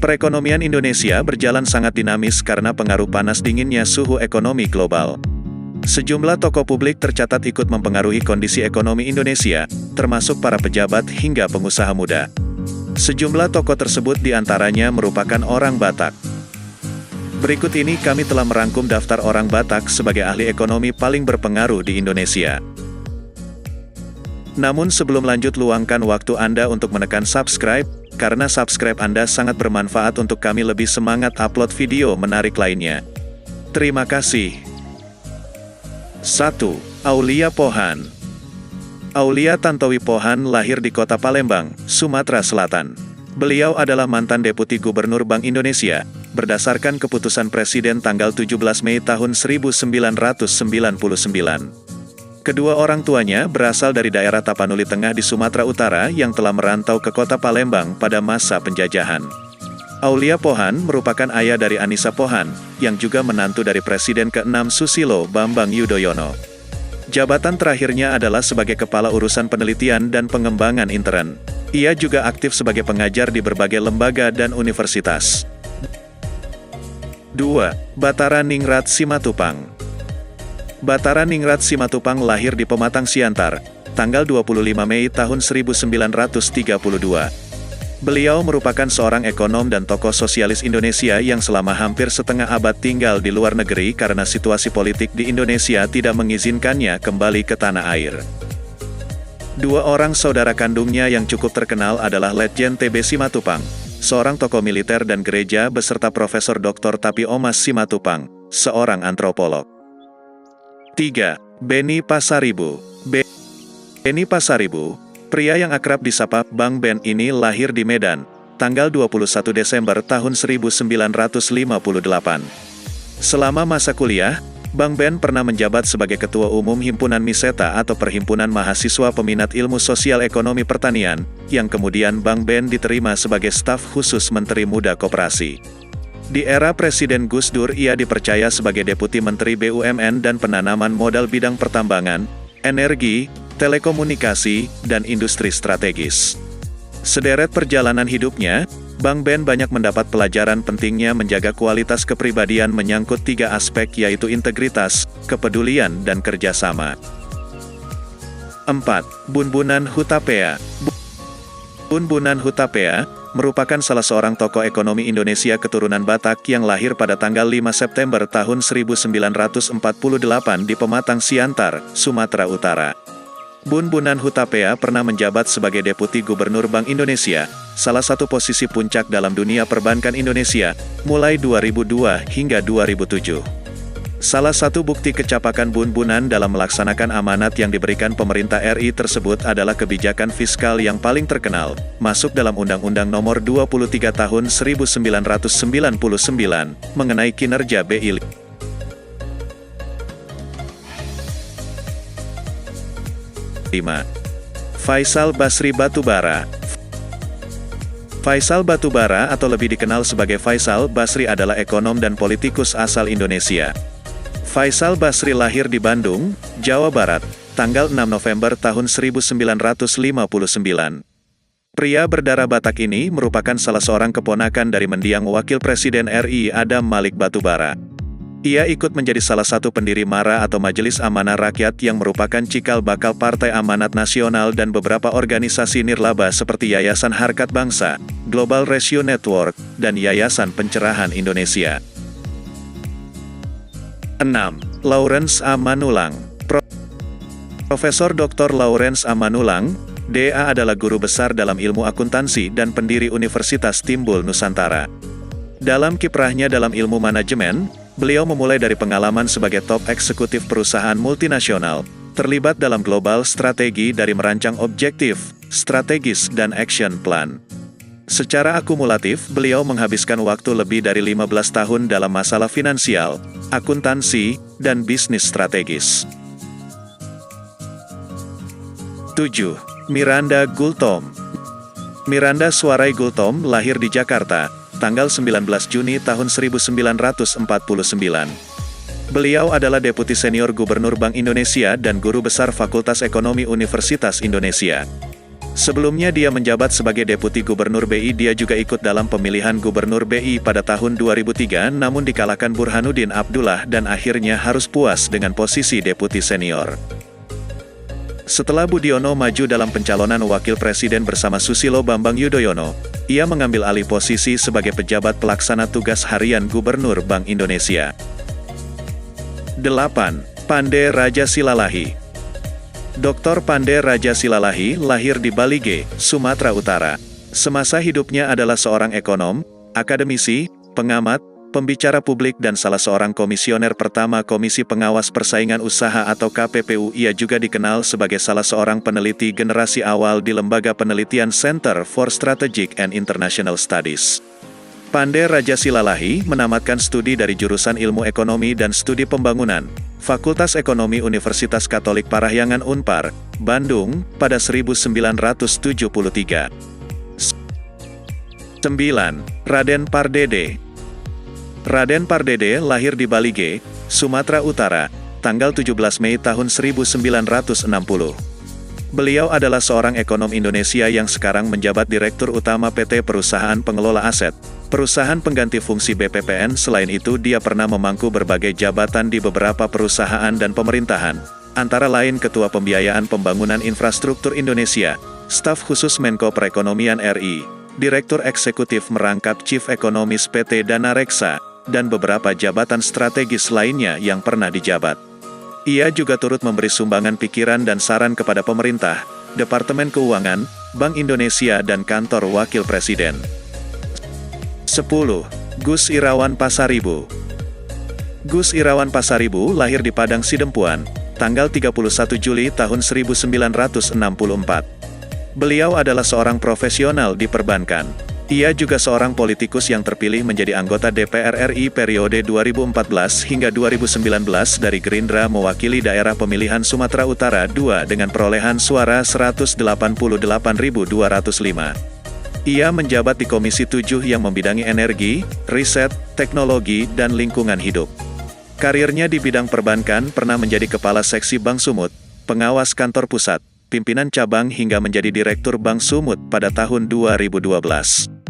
Perekonomian Indonesia berjalan sangat dinamis karena pengaruh panas dinginnya suhu ekonomi global. Sejumlah tokoh publik tercatat ikut mempengaruhi kondisi ekonomi Indonesia, termasuk para pejabat hingga pengusaha muda. Sejumlah tokoh tersebut diantaranya merupakan orang Batak. Berikut ini kami telah merangkum daftar orang Batak sebagai ahli ekonomi paling berpengaruh di Indonesia. Namun sebelum lanjut, luangkan waktu Anda untuk menekan subscribe, karena subscribe Anda sangat bermanfaat untuk kami lebih semangat upload video menarik lainnya. Terima kasih. 1. Aulia Pohan. Aulia Tantowi Pohan lahir di kota Palembang, Sumatera Selatan. Beliau adalah mantan Deputi Gubernur Bank Indonesia, berdasarkan keputusan Presiden tanggal 17 Mei tahun 1999. Kedua orang tuanya berasal dari daerah Tapanuli Tengah di Sumatera Utara yang telah merantau ke kota Palembang pada masa penjajahan. Aulia Pohan merupakan ayah dari Anissa Pohan, yang juga menantu dari Presiden ke-6 Susilo Bambang Yudhoyono. Jabatan terakhirnya adalah sebagai Kepala Urusan Penelitian dan Pengembangan Intern. Ia juga aktif sebagai pengajar di berbagai lembaga dan universitas. 2. Batara Ningrat Simatupang. Batara Ningrat Simatupang lahir di Pematang Siantar, tanggal 25 Mei tahun 1932. Beliau merupakan seorang ekonom dan tokoh sosialis Indonesia yang selama hampir setengah abad tinggal di luar negeri karena situasi politik di Indonesia tidak mengizinkannya kembali ke tanah air. Dua orang saudara kandungnya yang cukup terkenal adalah Letjen T.B. Simatupang, seorang tokoh militer dan gereja beserta Profesor Dr. Tapi Omas Simatupang, seorang antropolog. 3. Beni Pasaribu. Beni Pasaribu, pria yang akrab disapa Bang Ben ini lahir di Medan, tanggal 21 Desember tahun 1958. Selama masa kuliah, Bang Ben pernah menjabat sebagai Ketua Umum Himpunan Miseta atau Perhimpunan Mahasiswa Peminat Ilmu Sosial Ekonomi Pertanian, yang kemudian Bang Ben diterima sebagai staf khusus Menteri Muda Koperasi. Di era Presiden Gus Dur ia dipercaya sebagai Deputi Menteri BUMN dan penanaman modal bidang pertambangan, energi, telekomunikasi, dan industri strategis. Sederet perjalanan hidupnya, Bang Ben banyak mendapat pelajaran pentingnya menjaga kualitas kepribadian menyangkut 3 aspek yaitu integritas, kepedulian, dan kerjasama. 4. Bunbunan Hutapea. Bunbunan Hutapea merupakan salah seorang tokoh ekonomi Indonesia keturunan Batak yang lahir pada tanggal 5 September tahun 1948 di Pematang Siantar, Sumatera Utara. Bunbunan Hutapea pernah menjabat sebagai Deputi Gubernur Bank Indonesia, salah satu posisi puncak dalam dunia perbankan Indonesia, mulai 2002 hingga 2007. Salah satu bukti kecapakan Bunbunan dalam melaksanakan amanat yang diberikan pemerintah RI tersebut adalah kebijakan fiskal yang paling terkenal, masuk dalam Undang-Undang Nomor 23 Tahun 1999, mengenai kinerja BI. 5. Faisal Basri Batubara. Faisal Batubara atau lebih dikenal sebagai Faisal Basri adalah ekonom dan politikus asal Indonesia. Faisal Basri lahir di Bandung, Jawa Barat, tanggal 6 November tahun 1959. Pria berdarah Batak ini merupakan salah seorang keponakan dari mendiang Wakil Presiden RI Adam Malik Batubara. Ia ikut menjadi salah satu pendiri MARA atau Majelis Amanah Rakyat yang merupakan cikal bakal Partai Amanat Nasional dan beberapa organisasi nirlaba seperti Yayasan Harkat Bangsa, Global Ratio Network, dan Yayasan Pencerahan Indonesia. 6. Lawrence A. Manulang. Profesor Dr. Lawrence A. Manulang, DA adalah guru besar dalam ilmu akuntansi dan pendiri Universitas Timbul Nusantara. Dalam kiprahnya dalam ilmu manajemen, beliau memulai dari pengalaman sebagai top eksekutif perusahaan multinasional, terlibat dalam global strategi dari merancang objektif, strategis, dan action plan. Secara akumulatif, beliau menghabiskan waktu lebih dari 15 tahun dalam masalah finansial, akuntansi, dan bisnis strategis. 7. Miranda Gultom. Miranda Suarai Gultom lahir di Jakarta, tanggal 19 Juni tahun 1949. Beliau adalah Deputi Senior Gubernur Bank Indonesia dan Guru Besar Fakultas Ekonomi Universitas Indonesia. Sebelumnya dia menjabat sebagai Deputi Gubernur BI. Dia juga ikut dalam pemilihan Gubernur BI pada tahun 2003 namun dikalahkan Burhanuddin Abdullah dan akhirnya harus puas dengan posisi Deputi Senior. Setelah Budiono maju dalam pencalonan Wakil Presiden bersama Susilo Bambang Yudhoyono, ia mengambil alih posisi sebagai pejabat pelaksana tugas harian Gubernur Bank Indonesia. 8. Pandey Raja Silalahi. Dr. Pandey Raja Silalahi lahir di Balige, Sumatera Utara. Semasa hidupnya adalah seorang ekonom, akademisi, pengamat, pembicara publik dan salah seorang komisioner pertama Komisi Pengawas Persaingan Usaha atau KPPU. Ia juga dikenal sebagai salah seorang peneliti generasi awal di Lembaga Penelitian Center for Strategic and International Studies. Pandey Raja Silalahi menamatkan studi dari jurusan Ilmu Ekonomi dan Studi Pembangunan, Fakultas Ekonomi Universitas Katolik Parahyangan Unpar, Bandung, pada 1973. 9. Raden Pardede. Raden Pardede lahir di Balige, Sumatera Utara, tanggal 17 Mei tahun 1960. Beliau adalah seorang ekonom Indonesia yang sekarang menjabat Direktur Utama PT Perusahaan Pengelola Aset, perusahaan pengganti fungsi BPPN. Selain itu dia pernah memangku berbagai jabatan di beberapa perusahaan dan pemerintahan, antara lain Ketua Pembiayaan Pembangunan Infrastruktur Indonesia, Staf Khusus Menko Perekonomian RI, Direktur Eksekutif Merangkap Chief Ekonomis PT Dana Reksa, dan beberapa jabatan strategis lainnya yang pernah dijabat. Ia juga turut memberi sumbangan pikiran dan saran kepada pemerintah, Departemen Keuangan, Bank Indonesia dan Kantor Wakil Presiden. 10. Gus Irawan Pasaribu. Gus Irawan Pasaribu lahir di Padang Sidempuan, tanggal 31 Juli tahun 1964. Beliau adalah seorang profesional di perbankan. Ia juga seorang politikus yang terpilih menjadi anggota DPR RI periode 2014 hingga 2019 dari Gerindra mewakili daerah pemilihan Sumatera Utara II dengan perolehan suara 188.205. Ia menjabat di Komisi 7 yang membidangi energi, riset, teknologi, dan lingkungan hidup. Karirnya di bidang perbankan pernah menjadi Kepala Seksi Bank Sumut, Pengawas Kantor Pusat, pimpinan cabang hingga menjadi Direktur Bank Sumut pada tahun 2012.